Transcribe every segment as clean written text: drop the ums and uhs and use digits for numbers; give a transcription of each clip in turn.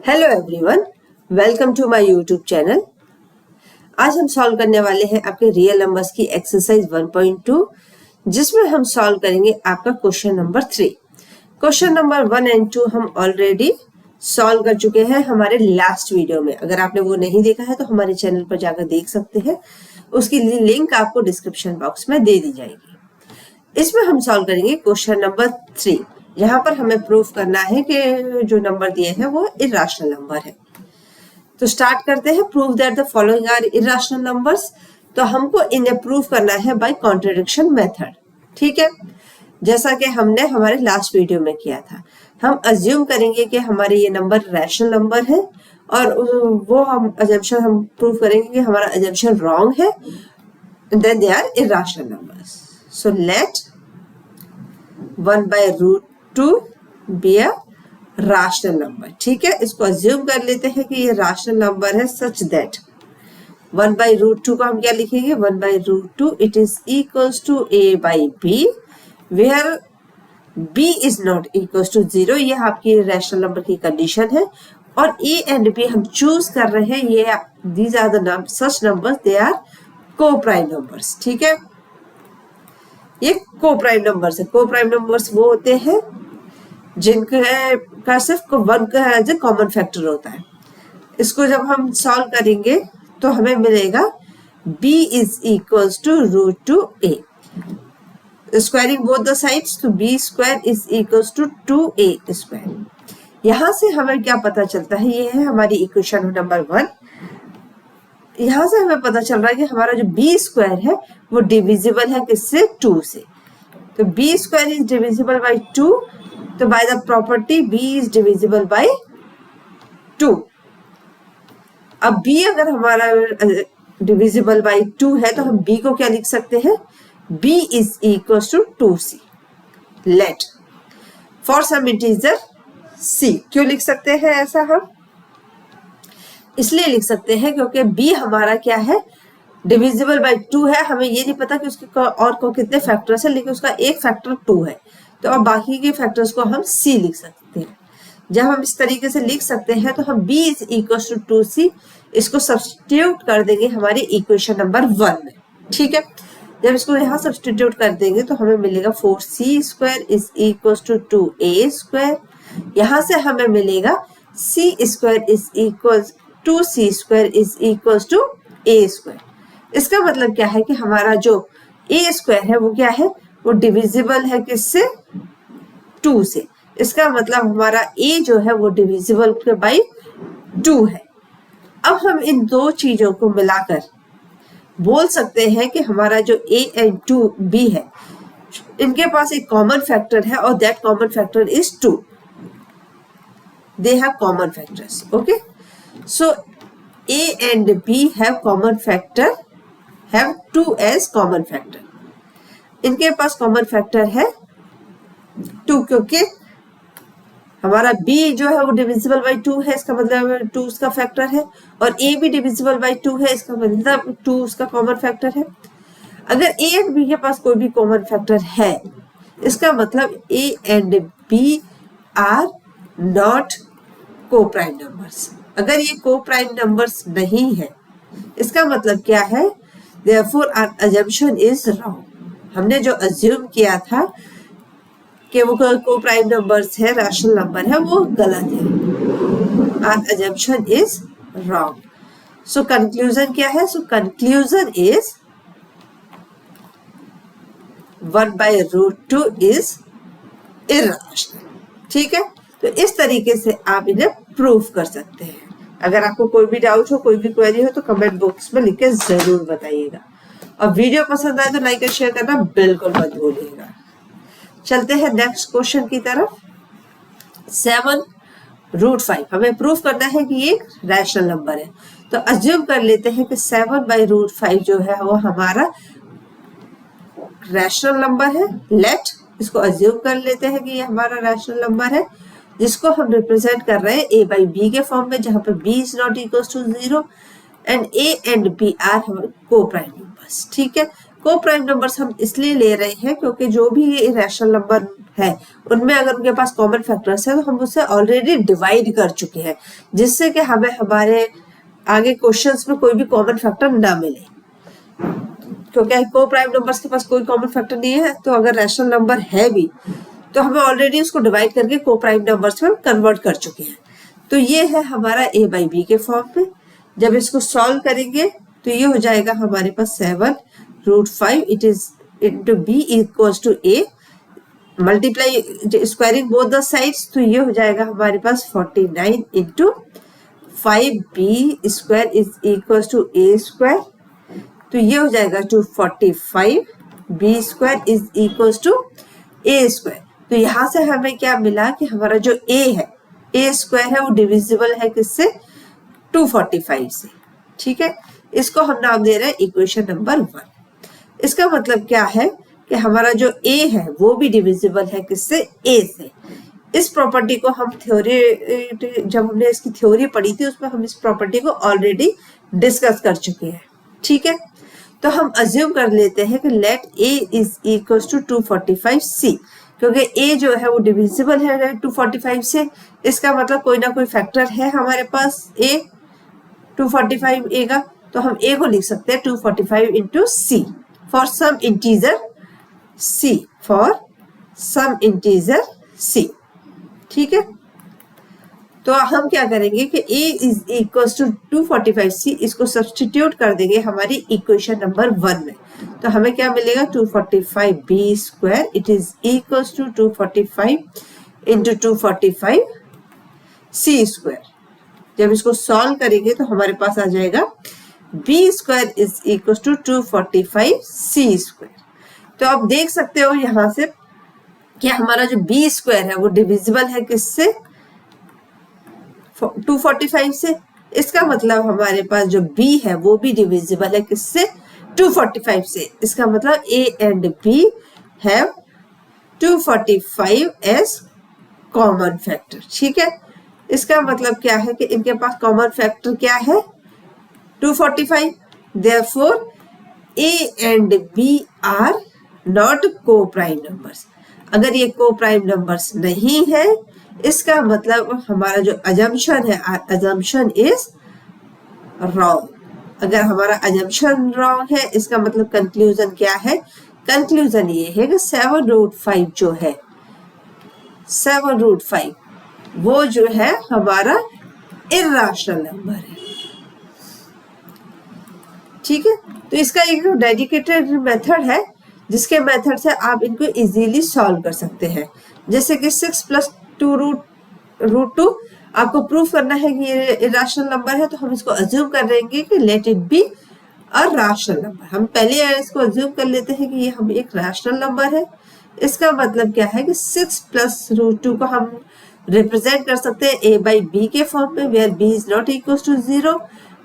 Hello everyone, welcome to my YouTube channel. आज हम solve करने वाले हैं आपके रियल नंबर्स की एक्सरसाइज 1.2, जिसमें हम सॉल्व करेंगे आपका question number 3। Question number 1 and 2 हम ऑलरेडी सॉल्व कर चुके हैं हमारे लास्ट वीडियो में। अगर आपने वो नहीं देखा है तो हमारे चैनल पर जाकर देख सकते हैं, उसकी लिंक आपको डिस्क्रिप्शन बॉक्स में दे दी जाएगी। इसमें हम सॉल्व करेंगे क्वेश्चन नंबर 3। यहाँ पर हमें प्रूफ करना है कि जो नंबर दिए हैं वो इर्रेशनल नंबर है। तो स्टार्ट करते हैं। Prove that the following are irrational numbers. तो हमको इन्हें प्रूव करना है बाय कॉन्ट्रडिक्शन मेथड। ठीक है, जैसा कि हमने हमारे लास्ट वीडियो में किया था। हम अज्यूम करेंगे कि हमारे ये नंबर रैशनल नंबर है और वो हम अजम्पशन हम प्रूव करेंगे कि हमारा अजम्पशन रॉन्ग है, then they are irrational numbers. So let 1/√2 be a rational number. ठीक है, इसको अज्यूम कर लेते हैं कि ये रैशनल नंबर है सच दैट 1/√2 को हम क्या लिखेंगे, 1/√2 it is equals to a/b where b is not equals to 0। ये आपकी रैशनल नंबर की कंडीशन है और a एंड b हम चूज कर रहे हैं। ये these are the such numbers, they are coprime numbers. ठीक है, ये को-प्राइम नंबर्स है। को-प्राइम नंबर्स वो होते हैं जिनका सिर्फ 1 का एज ए कॉमन फैक्टर होता है। इसको जब हम सॉल्व करेंगे तो हमें मिलेगा b is equals to √2a। Squaring both the sides तो b square is equals to 2a square. यहां से हमें क्या पता चलता है, ये है हमारी इक्वेशन नंबर 1। यहां से हमें पता चल रहा है कि हमारा जो b स्क्वायर है वो डिविजिबल है किससे, 2 से। तो b square is divisible by 2, तो by the property b is divisible by 2। अब b अगर हमारा डिविजिबल बाय 2 है तो हम b को क्या लिख सकते हैं, b is equal to 2c। Let for some integer c। क्यों लिख सकते हैं ऐसा हम, इसलिए लिख सकते हैं क्योंकि b हमारा क्या है, डिविजिबल बाय 2 है। हमें ये नहीं पता कि उसके और को कितने फैक्टर्स है, लेकिन उसका एक फैक्टर 2 है, तो अब बाकी के फैक्टर्स को हम c लिख सकते हैं। जब हम इस तरीके से लिख सकते हैं तो हम b is equal to 2c इसको सब्स्टिट्यूट कर देंगे हमारी इक्वेशन नंबर 1 में। ठीक है, जब इसको यहाँ सब्स्टिट्यूट कर देंगे तो हमें मिलेगा 4c square is equal to 2a square. यहाँ से हमें मिलेगा c square is equal 2c square is equal to a square. इसका मतलब क्या है कि हमारा जो a स्क्वायर है वो क्या है, वो डिविजिबल है किससे, 2 से। इसका मतलब हमारा a जो है वो डिविजिबल बाय 2 है। अब हम इन दो चीजों को मिलाकर बोल सकते हैं कि हमारा जो a एंड 2b है, इनके पास एक कॉमन फैक्टर है और that common factor is 2। They have common factors. Okay, so a and b have common factor, have 2 as common factor। इनके पास कॉमन फैक्टर है 2, क्योंकि हमारा b जो है वो डिविजिबल बाय 2 है, इसका मतलब 2 उसका फैक्टर है, और a भी डिविजिबल बाय 2 है, इसका मतलब 2 उसका कॉमन फैक्टर है। अगर a एंड b के पास कोई भी कॉमन फैक्टर है, इसका मतलब a and b are not coprime numbers. अगर ये को-प्राइम नंबर्स नहीं है, इसका मतलब क्या है, therefore our assumption is wrong। हमने जो अज्यूम किया था कि वो को-प्राइम नंबर्स है, रैशनल नंबर है, वो गलत है। our assumption is wrong। so conclusion क्या है, so conclusion is 1/√2 is irrational। ठीक है, तो इस तरीके से आप इन्हें प्रूफ कर सकते हैं। अगर आपको कोई भी डाउट हो, कोई भी क्वेरी हो तो कमेंट बॉक्स में लिख के जरूर बताइएगा, और वीडियो पसंद आए तो लाइक और शेयर करना बिल्कुल मत भूलिएगा। चलते हैं नेक्स्ट क्वेश्चन की तरफ। 7√5 हमें प्रूफ करना है कि ये रैशनल नंबर है। तो अज्यूम कर लेते हैं कि 7/√5 जो है वो हमारा रैशनल नंबर है। लेट इसको अज्यूम कर लेते हैं कि ये हमारा रैशनल नंबर है, जिसको हम रिप्रेजेंट कर रहे हैं a/b के फॉर्म में, जहां पर b is not equal to 0 and a and b are coprime numbers. ठीक है, को प्राइम नंबर्स हम इसलिए ले रहे हैं क्योंकि जो भी ये इरेशनल नंबर है उनमें अगर उनके पास कॉमन फैक्टर्स है तो हम उससे ऑलरेडी डिवाइड कर चुके हैं, जिससे कि हमें हमारे आगे क्वेश्चंस में कोई भी कॉमन फैक्टर ना मिले। क्योंकि को प्राइम नंबर्स के पास कोई कॉमन फैक्टर नहीं है, तो अगर रैशनल नंबर है भी तो हमें ऑलरेडी उसको डिवाइड करके को प्राइम नंबर्स में कन्वर्ट कर चुके हैं। तो ये है हमारा a बाई बी के फॉर्म में। जब इसको सॉल्व करेंगे तो ये हो जाएगा हमारे पास 7√5 it is into be equals to a, multiply squaring both the sides, तो ये हो जाएगा हमारे पास 49 into 5b square is equals to a square, तो ये हो जाएगा 245 b square is equals to a square. तो यहां से हमें क्या मिला कि हमारा जो a है, a स्क्वायर है, वो डिविजिबल है किससे, 245 से। ठीक है, इसको हम नाम दे रहे हैं इक्वेशन नंबर 1। इसका मतलब क्या है कि हमारा जो a है वो भी डिविजिबल है किससे, a से। इस प्रॉपर्टी को हम थ्योरी, जब हमने इसकी थ्योरी पढ़ी थी उसमें हम इस प्रॉपर्टी को ऑलरेडी डिस्कस कर चुके हैं। ठीक है, तो हम अज्यूम कर लेते हैं कि let a is equals to 245c, क्योंकि a जो है वो डिविजिबल है 245 से, इसका मतलब कोई ना कोई फैक्टर है हमारे पास a 245 a का, तो हम a को लिख सकते हैं 245 into c for some integer c, for some integer c। ठीक है, तो हम क्या करेंगे कि a is equals to 245c, इसको सब्सटीट्यूट कर देंगे हमारी इक्वेशन नंबर 1 में। तो हमें क्या मिलेगा, 245b square it is equals to 245 into 245c square. जब इसको सॉल्व करेंगे तो हमारे पास आ जाएगा b square is equals to 245c square. तो आप देख सकते हो यहां से कि हमारा जो b स्क्वायर है वो डिविजिबल है किससे, 245 से। इसका मतलब हमारे पास जो b है वो भी डिविजिबल है किससे, 245 से। इसका मतलब a and b have 245 as common factor. ठीक है, इसका मतलब क्या है कि इनके पास कॉमन फैक्टर क्या है, 245। Therefore a and b are not coprime numbers. अगर ये को प्राइम नंबर्स नहीं है, इसका मतलब हमारा जो अजम्पशन है, अजम्पशन इज रॉन्ग। अगर हमारा अजम्पशन रॉन्ग है, इसका मतलब कंक्लूजन क्या है, कंक्लूजन ये है कि 7√5 जो है, 7√5 वो जो है हमारा इर्रेशनल नंबर है। ठीक है, तो इसका एक डेडिकेटेड मेथड है जिसके मेथड से आप इनको इजीली सॉल्व कर सकते हैं। जैसे कि 6 + 2√2 आपको प्रूफ करना है कि ये इरेशनल नंबर है, तो हम इसको अज्यूम कर लेंगे कि let it be a rational number. हम पहले इसको अज्यूम कर लेते हैं कि ये हम एक रैशनल नंबर है। इसका मतलब क्या है कि 6 + √2 को हम रिप्रेजेंट कर सकते हैं a बाई बी के फॉर्म में, where b is not equal to 0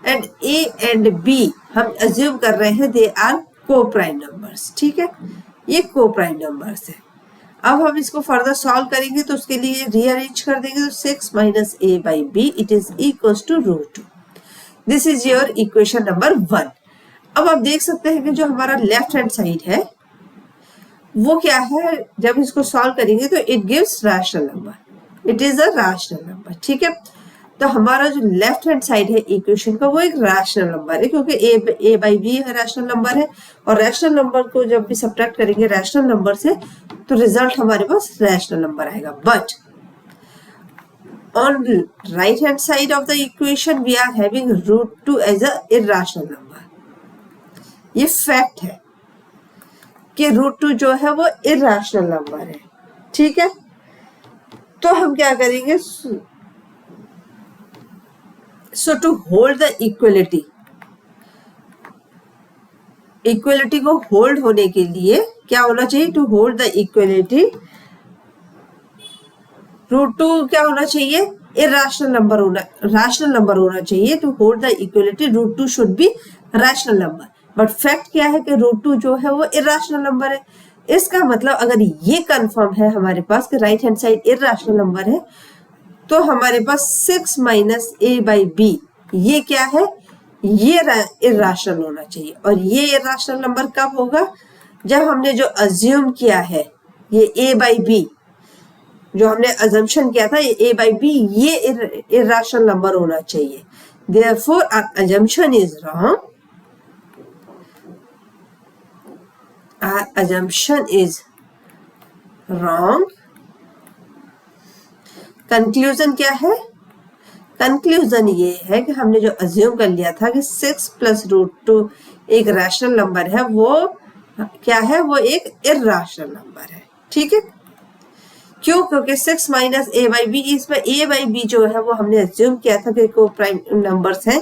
and a and b हम अज्यूम कर रहे हैं they are coprime numbers. ठीक है, ये को प्राइम नंबर्स है। अब हम इसको फर्दर सॉल्व करेंगे तो उसके लिए रीअरेंज कर देंगे, तो 6 - a by b it is equals to √2। This is your equation number 1। अब आप देख सकते हैं कि जो हमारा लेफ्ट हैंड साइड है वो क्या है, जब इसको सॉल्व करेंगे तो it gives rational number, it is a rational number. ठीक है, तो हमारा जो लेफ्ट हैंड साइड है इक्वेशन का वो एक रैशनल नंबर है, क्योंकि a by B rational number है, और रैशनल नंबर को जब भी सब्ट्रैक्ट करेंगे रैशनल नंबर से तो रिजल्ट हमारे पास रैशनल नंबर आएगा। But on right hand side of the equation we are having √2 as a irrational number. ये फैक्ट है कि √2 जो है वो इर्रेशनल नंबर है। ठीक है, तो हम क्या करेंगे, so to hold the equality को होल्ड होने के लिए क्या होना चाहिए, टू होल्ड द इक्वलिटी √2 क्या होना चाहिए, इरेशनल नंबर होना, रैशनल नंबर होना चाहिए। To hold the equality √2 should be rational number, but fact क्या है कि √2 जो है वो इरेशनल नंबर है। इसका मतलब अगर ये कंफर्म है हमारे पास कि right hand side irrational number है, तो हमारे पास 6 - a बाई बी ये क्या है, ये इर्राशनल होना चाहिए। और ये इर्राशनल नंबर कब होगा? जब हमने जो अज्यूम किया है, ये a बाई बी, जो हमने अजम्पशन किया था ये a बाई बी, ये इर्राशनल नंबर होना चाहिए। Therefore our assumption is wrong. Our assumption is wrong. Conclusion क्या है? कंक्लूजन ये है कि हमने जो अज्यूम कर लिया था कि 6 प्लस रूट 2 एक रैशनल नंबर है, वो क्या है? वो एक इर्राशनल नंबर है। ठीक है, क्यों? क्योंकि 6 माइनस ए बाई बी, इसमें ए बाई बी जो है वो हमने अज्यूम किया था कि को प्राइम नंबर्स हैं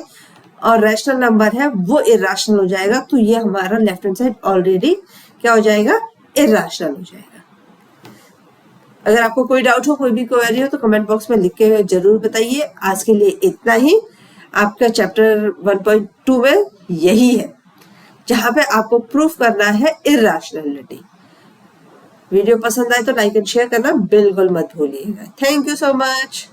और रैशनल नंबर है, वो इर्राशनल हो जाएगा। तो ये हमारा लेफ्ट हैंड साइड ऑलरेडी क्या हो जाएगा? इर्राशनल हो जाएगा। अगर आपको कोई डाउट हो, कोई भी क्वेरी हो तो कमेंट बॉक्स में लिख के जरूर बताइए। आज के लिए इतना ही। आपका चैप्टर 1.2 में यही है जहां पे आपको प्रूफ करना है इर्राशनैलिटी। वीडियो पसंद आए तो लाइक एंड शेयर करना बिल्कुल मत भूलिएगा। Thank you so much.